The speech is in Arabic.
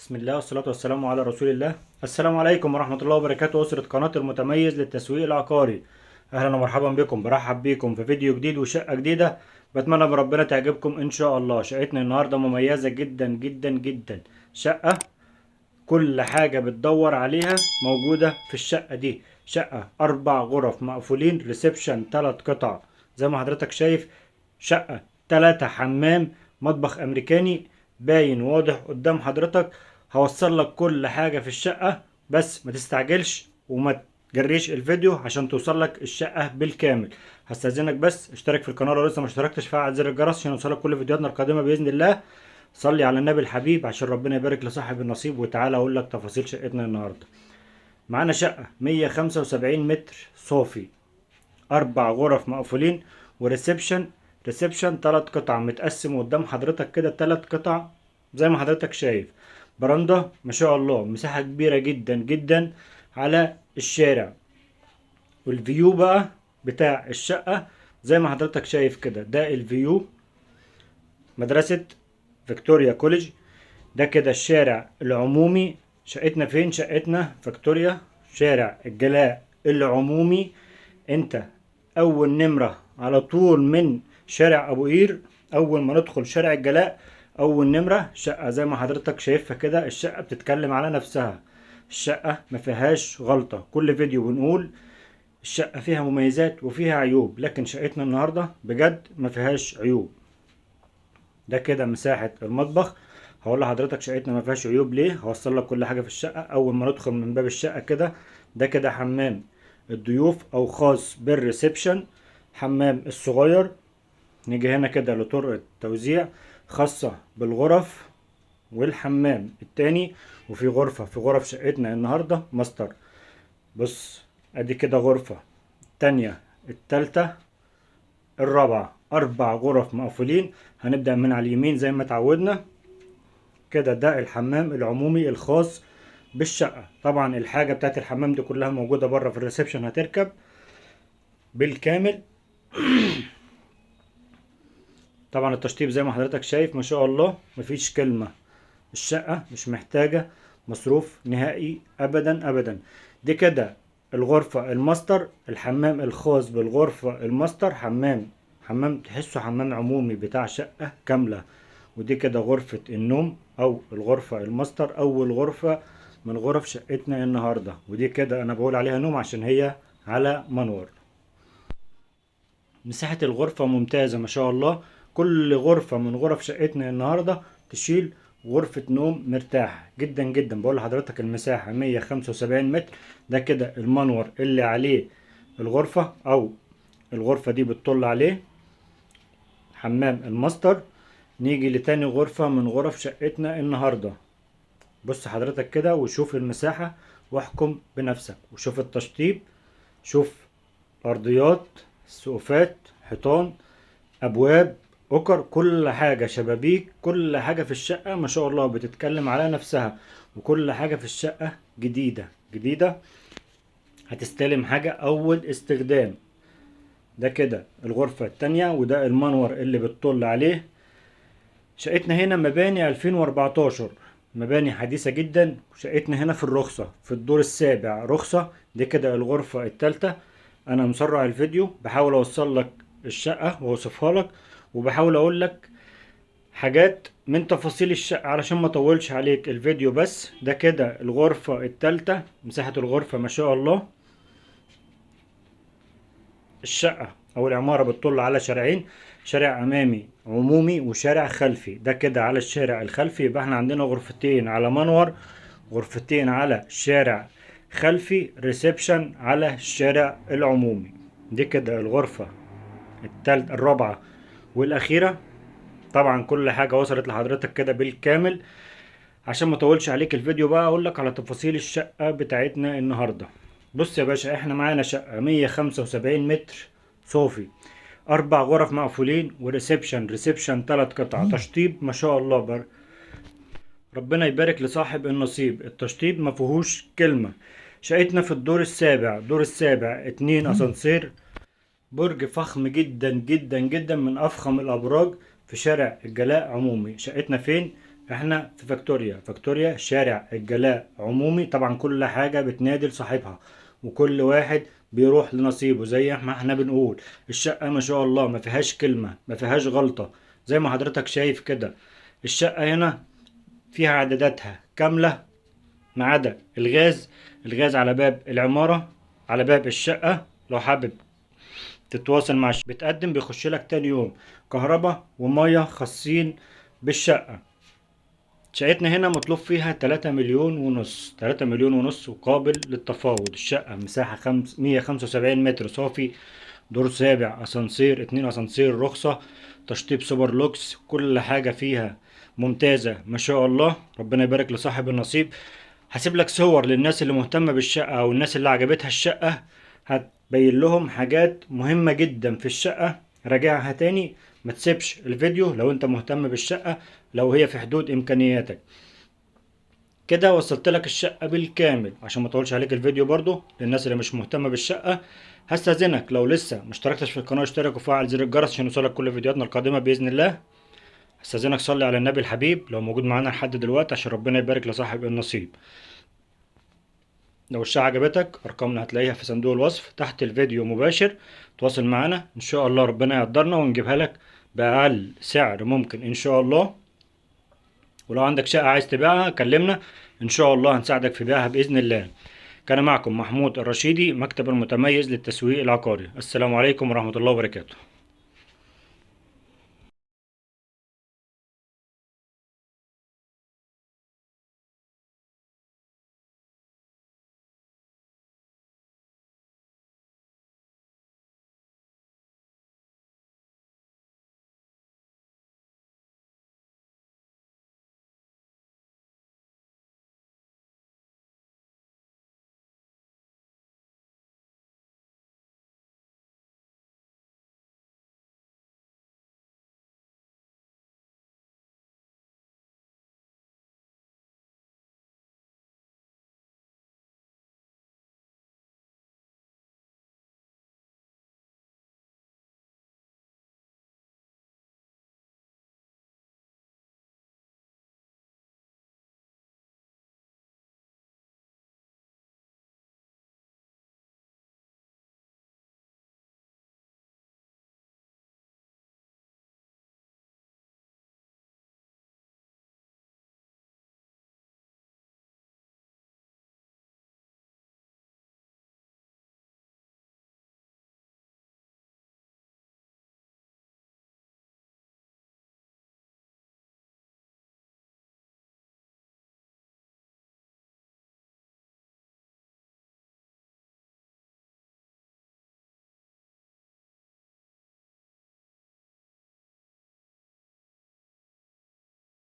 بسم الله والصلاة والسلام على رسول الله. السلام عليكم ورحمة الله وبركاته، أسرة قناة المتميز للتسويق العقاري. أهلا ومرحبا بكم، برحب بكم في فيديو جديد وشقة جديدة. بتمنى من ربنا تعجبكم إن شاء الله. شقتنا النهاردة مميزة جدا جدا جدا. شقة كل حاجة بتدور عليها موجودة في الشقة دي. شقة 4 غرف مقفولين، ريسبشن 3 قطع زي ما حضرتك شايف. شقة 3 حمام، مطبخ أمريكاني باين واضح قدام حضرتك. هوصل لك كل حاجة في الشقة، بس ما تستعجلش وما تجريش الفيديو عشان توصل لك الشقة بالكامل. هستأذنك بس اشترك في القناة لو لسه ما اشتركتش، فعل زر الجرس عشان يوصلك كل فيديوهاتنا القادمة بإذن الله. صلي على النبي الحبيب عشان ربنا يبارك لصاحب النصيب. وتعالى اقول لك تفاصيل شقتنا النهارده. معانا شقة 175 متر صافي، 4 غرف مقفولين، وريسبشن. ريسبشن 3 قطع متقسم قدام حضرتك كده 3 قطع زي ما حضرتك شايف. برندة ما شاء الله، مساحة كبيرة جدا جدا على الشارع. والفيو بقى بتاع الشقة زي ما حضرتك شايف كده، ده الفيو مدرسة فيكتوريا كوليدج. ده كده الشارع العمومي. شقتنا فين؟ شقتنا فيكتوريا، شارع الجلاء العمومي. انت اول نمرة على طول من شارع ابو قير. اول ما ندخل شارع الجلاء اول نمرة شقة زي ما حضرتك شايفها كده. الشقة بتتكلم على نفسها، الشقة ما فيهاش غلطة. كل فيديو بنقول الشقة فيها مميزات وفيها عيوب، لكن شقتنا النهاردة بجد ما فيهاش عيوب. ده كده مساحة المطبخ. هقول لحضرتك شقتنا ما فيهاش عيوب ليه، هوصل لك كل حاجة في الشقة. اول ما ندخل من باب الشقة كده، ده كده حمام الضيوف او خاص بالريسبشن، حمام الصغير. نيجي هنا كده لطرقة توزيع خاصة بالغرف والحمام التاني. وفي غرفة في غرف شقتنا النهاردة ماستر. بص، ادي كده غرفة التانية، التالتة، الرابعة. 4 غرف مقفولين. هنبدأ من على اليمين زي ما اتعودنا كده. ده الحمام العمومي الخاص بالشقة. طبعا الحاجة بتاعت الحمام دي كلها موجودة بره في الريسبشن، هتركب بالكامل. طبعا التشطيب زي ما حضرتك شايف ما شاء الله مفيش كلمة. الشقة مش محتاجة مصروف نهائي ابدا ابدا. دي كده الغرفة الماستر، الحمام الخاص بالغرفة الماستر. حمام تحسه حمام عمومي بتاع شقة كاملة. ودي كده غرفة النوم او الغرفة الماستر، اول غرفة من غرف شقتنا النهاردة. ودي كده انا بقول عليها نوم عشان هي على منور. مساحة الغرفة ممتازة ما شاء الله. كل غرفة من غرف شقتنا النهاردة تشيل غرفة نوم مرتاحة جدا جدا. بقول لحضرتك المساحة 175 متر. ده كده المنور اللي عليه الغرفة او الغرفة دي بتطل عليه حمام الماستر. نيجي لتاني غرفة من غرف شقتنا النهاردة. بص حضرتك كده وشوف المساحة واحكم بنفسك، وشوف التشطيب، شوف ارضيات، سقوفات، حيطان، ابواب، اوكر، كل حاجة، شبابيك، كل حاجة في الشقة ما شاء الله بتتكلم على نفسها. وكل حاجة في الشقة جديدة جديدة، هتستلم حاجة اول استخدام. ده كده الغرفة التانية، وده المنور اللي بتطل عليه. شقتنا هنا مباني 2014، مباني حديثة جدا. شقتنا هنا في الرخصة في الدور السابع رخصة. دي كده الغرفة التالتة. انا مسرع الفيديو بحاول اوصل لك الشقة واوصفها لك، وبحاول اقول لك حاجات من تفاصيل الشقة علشان ما اطولش عليك الفيديو. بس ده كده الغرفة التالتة، مساحة الغرفة ما شاء الله. الشقة او العمارة بتطل على شارعين، شارع امامي عمومي وشارع خلفي. ده كده على الشارع الخلفي، يبقى احنا عندنا غرفتين على منور، غرفتين على شارع خلفي، ريسبشن على الشارع العمومي. دي كده الغرفة الرابعة والاخيرة. طبعا كل حاجة وصلت لحضرتك كده بالكامل. عشان ما اطولش عليك الفيديو بقى اقول لك على تفاصيل الشقة بتاعتنا النهاردة. بص يا باشا، احنا معانا شقة 175 متر صافي، 4 غرف مقفولين، وريسبشن 3 قطع. تشطيب ما شاء الله ربنا يبارك لصاحب النصيب. التشطيب ما فيهوش كلمة. شقتنا في الدور السابع، دور السابع 2 اسانسير، برج فخم جدا جدا جدا، من افخم الابراج في شارع الجلاء عمومي. شقتنا فين؟ احنا في فاكتوريا شارع الجلاء عمومي، طبعا كل حاجة بتنادي لصاحبها وكل واحد بيروح لنصيبه. زي ما احنا بنقول الشقة ما شاء الله ما فيهاش كلمة، ما فيهاش غلطة، زي ما حضرتك شايف كده. الشقة هنا فيها عداداتها كاملة ما عدا الغاز. الغاز على باب العمارة، على باب الشقة. لو حابب تتواصل مع بتقدم بيخش لك تاني يوم كهرباء ومية خاصين بالشقة. شقتنا هنا مطلوب فيها 3 مليون ونص، 3 مليون ونص وقابل للتفاوض. الشقة مساحة 175 متر صافي، دور سابع، اسانسير، 2 اسانسير رخصة، تشطيب سوبر لوكس، كل حاجة فيها ممتازة ما شاء الله. ربنا يبارك لصاحب النصيب. هسيب لك صور للناس اللي مهتمة بالشقة او الناس اللي عجبتها الشقة، هتبين لهم حاجات مهمة جدا في الشقة. راجعها تاني، ما تسيبش الفيديو لو انت مهتم بالشقة، لو هي في حدود امكانياتك. كده وصلت لك الشقة بالكامل. عشان ما اطولش عليك الفيديو برضو للناس اللي مش مهتمة بالشقة، هستأذنك لو لسه مشتركتش في القناة اشترك وفعل زر الجرس عشان يوصلك كل فيديوهاتنا القادمة بإذن الله. هستأذنك صلي على النبي الحبيب لو موجود معانا لحد دلوقتي عشان ربنا يبارك لصاحب النصيب. لو الشقة عجبتك أرقامنا هتلاقيها في صندوق الوصف تحت الفيديو مباشر. تواصل معانا إن شاء الله ربنا يقدرنا ونجيبها لك بأقل سعر ممكن إن شاء الله. ولو عندك شقة عايز تبيعها كلمنا إن شاء الله هنساعدك في بيعها بإذن الله. كان معكم محمود الرشيدي، مكتب المتميز للتسويق العقاري. السلام عليكم ورحمة الله وبركاته.